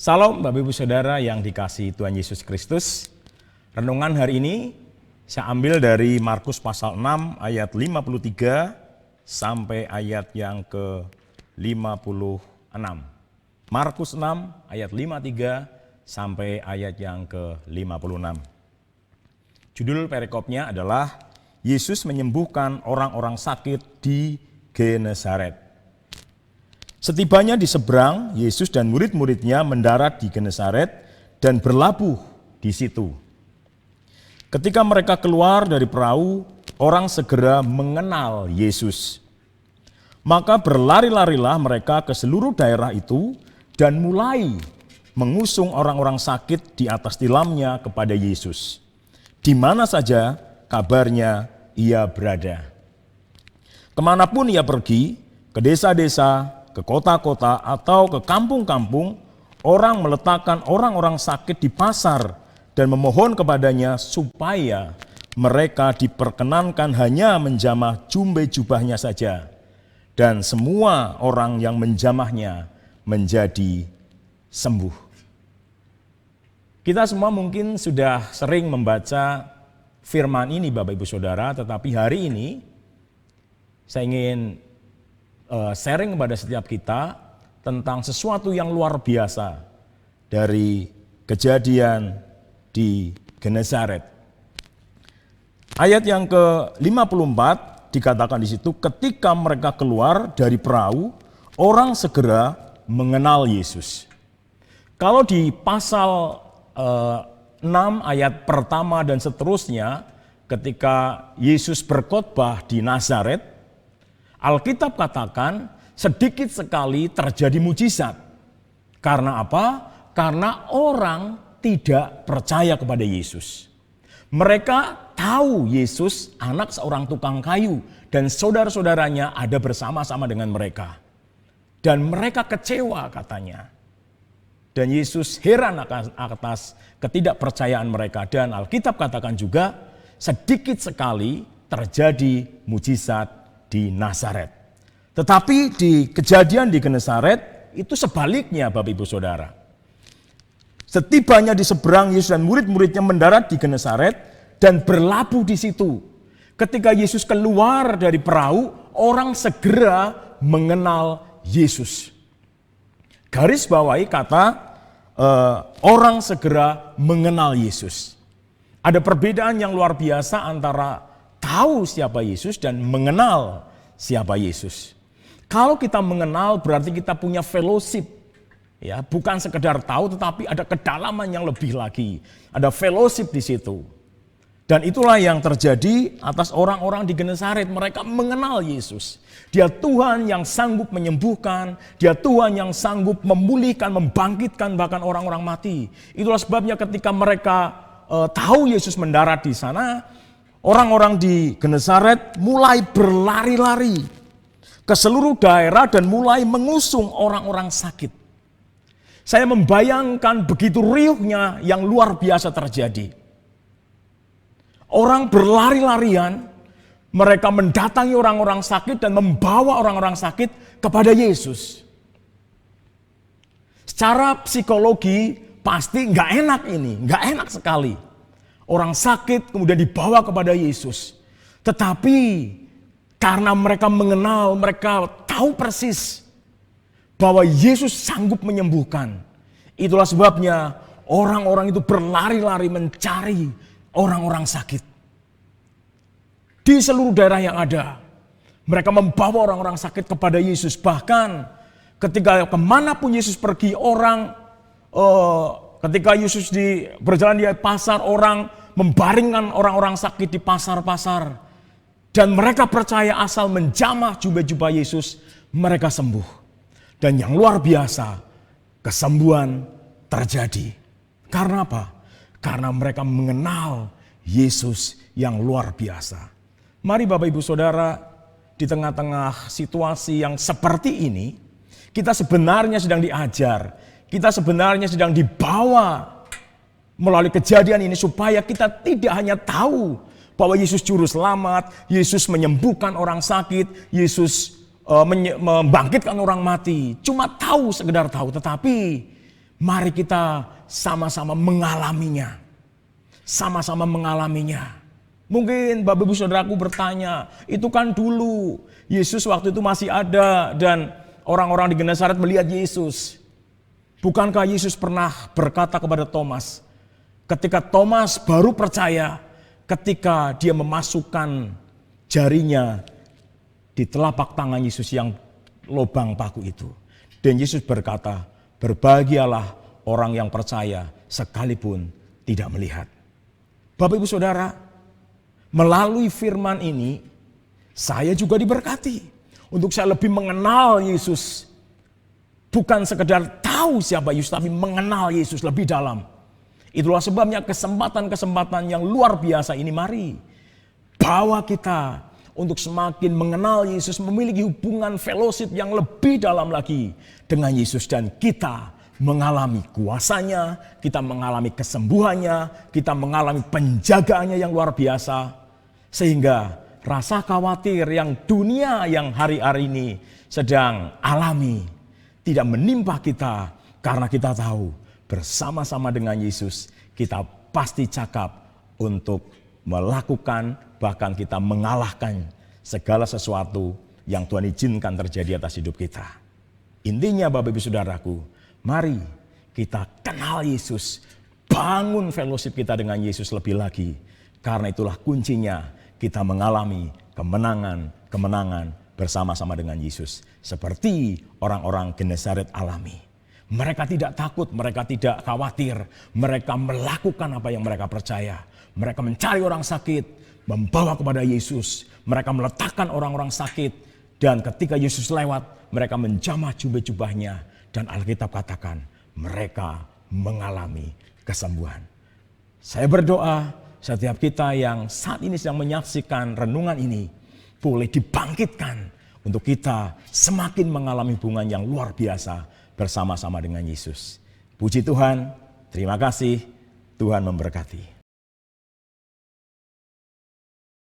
Salam Bapak Ibu Saudara yang dikasihi Tuhan Yesus Kristus. Renungan hari ini saya ambil dari Markus pasal 6 ayat 53 sampai ayat yang ke-56. Markus 6 ayat 53 sampai ayat yang ke-56. Judul perikopnya adalah Yesus menyembuhkan orang-orang sakit di Genesaret. Setibanya di seberang, Yesus dan murid-muridnya mendarat di Genesaret dan berlabuh di situ. Ketika mereka keluar dari perahu, orang segera mengenal Yesus. Maka berlari-larilah mereka ke seluruh daerah itu dan mulai mengusung orang-orang sakit di atas tilamnya kepada Yesus. Di mana saja kabarnya ia berada. Kemanapun ia pergi, ke desa-desa, ke kota-kota atau ke kampung-kampung, orang meletakkan orang-orang sakit di pasar dan memohon kepadanya supaya mereka diperkenankan hanya menjamah jumbe jubahnya saja. Dan semua orang yang menjamahnya menjadi sembuh. Kita semua mungkin sudah sering membaca firman ini Bapak Ibu Saudara, tetapi hari ini saya ingin sharing kepada setiap kita tentang sesuatu yang luar biasa dari kejadian di Genesaret. Ayat yang ke-54 dikatakan di situ, ketika mereka keluar dari perahu, orang segera mengenal Yesus. Kalau di pasal 6 ayat pertama dan seterusnya, ketika Yesus berkhotbah di Nazaret, Alkitab katakan sedikit sekali terjadi mujizat. Karena apa? Karena orang tidak percaya kepada Yesus. Mereka tahu Yesus anak seorang tukang kayu dan saudara-saudaranya ada bersama-sama dengan mereka. Dan mereka kecewa katanya. Dan Yesus heran atas ketidakpercayaan mereka. Dan Alkitab katakan juga sedikit sekali terjadi mujizat di Nazaret. Tetapi di kejadian di Genesaret itu sebaliknya Bapak Ibu Saudara. Setibanya di seberang, Yesus dan murid-muridnya mendarat di Genesaret dan berlabuh di situ. Ketika Yesus keluar dari perahu, orang segera mengenal Yesus. Garis bawahi kata orang segera mengenal Yesus. Ada perbedaan yang luar biasa antara tahu siapa Yesus dan mengenal siapa Yesus. Kalau kita mengenal berarti kita punya fellowship. Ya, bukan sekedar tahu tetapi ada kedalaman yang lebih lagi. Ada fellowship di situ. Dan itulah yang terjadi atas orang-orang di Genesaret. Mereka mengenal Yesus. Dia Tuhan yang sanggup menyembuhkan. Dia Tuhan yang sanggup memulihkan, membangkitkan bahkan orang-orang mati. Itulah sebabnya ketika mereka tahu Yesus mendarat di sana, orang-orang di Genesaret mulai berlari-lari ke seluruh daerah dan mulai mengusung orang-orang sakit. Saya membayangkan begitu riuhnya yang luar biasa terjadi. Orang berlari-larian, mereka mendatangi orang-orang sakit dan membawa orang-orang sakit kepada Yesus. Secara psikologi pasti nggak enak ini, nggak enak sekali. Orang sakit kemudian dibawa kepada Yesus. Tetapi karena mereka mengenal, mereka tahu persis bahwa Yesus sanggup menyembuhkan. Itulah sebabnya orang-orang itu berlari-lari mencari orang-orang sakit. Di seluruh daerah yang ada, mereka membawa orang-orang sakit kepada Yesus. Bahkan ketika kemanapun Yesus pergi, ketika Yesus berjalan di pasar, orang membaringkan orang-orang sakit di pasar-pasar. Dan mereka percaya asal menjamah jubah-jubah Yesus, mereka sembuh. Dan yang luar biasa, kesembuhan terjadi. Karena apa? Karena mereka mengenal Yesus yang luar biasa. Mari Bapak Ibu Saudara, di tengah-tengah situasi yang seperti ini, kita sebenarnya sedang diajar. Kita sebenarnya sedang dibawa melalui kejadian ini supaya kita tidak hanya tahu bahwa Yesus juru selamat, Yesus menyembuhkan orang sakit, Yesus membangkitkan orang mati. Cuma tahu, sekedar tahu, tetapi Mari kita sama-sama mengalaminya. Sama-sama mengalaminya. Mungkin Bapak Ibu Saudaraku bertanya, itu kan dulu Yesus waktu itu masih ada dan orang-orang di Genesaret melihat Yesus. Bukankah Yesus pernah berkata kepada Thomas, ketika Thomas baru percaya ketika dia memasukkan jarinya di telapak tangan Yesus yang lubang paku itu. Dan Yesus berkata, berbahagialah orang yang percaya sekalipun tidak melihat. Bapak Ibu Saudara, melalui firman ini saya juga diberkati untuk saya lebih mengenal Yesus. Bukan sekedar tahu siapa Yesus, tapi mengenal Yesus lebih dalam. Itulah sebabnya kesempatan-kesempatan yang luar biasa ini mari bawa kita untuk semakin mengenal Yesus, memiliki hubungan fellowship yang lebih dalam lagi dengan Yesus. Dan kita mengalami kuasanya, kita mengalami kesembuhannya, kita mengalami penjagaannya yang luar biasa. Sehingga rasa khawatir yang dunia yang hari-hari ini sedang alami tidak menimpa kita. Karena kita tahu bersama-sama dengan Yesus kita pasti cakap untuk melakukan, bahkan kita mengalahkan segala sesuatu yang Tuhan izinkan terjadi atas hidup kita. Intinya Bapak Ibu Saudaraku, mari kita kenal Yesus, bangun fellowship kita dengan Yesus lebih lagi. Karena itulah kuncinya kita mengalami kemenangan bersama-sama dengan Yesus. Seperti orang-orang Genesaret alami. Mereka tidak takut, mereka tidak khawatir, mereka melakukan apa yang mereka percaya. Mereka mencari orang sakit, membawa kepada Yesus. Mereka meletakkan orang-orang sakit. Dan ketika Yesus lewat, mereka menjamah jubah-jubahnya. Dan Alkitab katakan, mereka mengalami kesembuhan. Saya berdoa, setiap kita yang saat ini sedang menyaksikan renungan ini, boleh dibangkitkan untuk kita semakin mengalami hubungan yang luar biasa bersama-sama dengan Yesus. Puji Tuhan, terima kasih, Tuhan memberkati.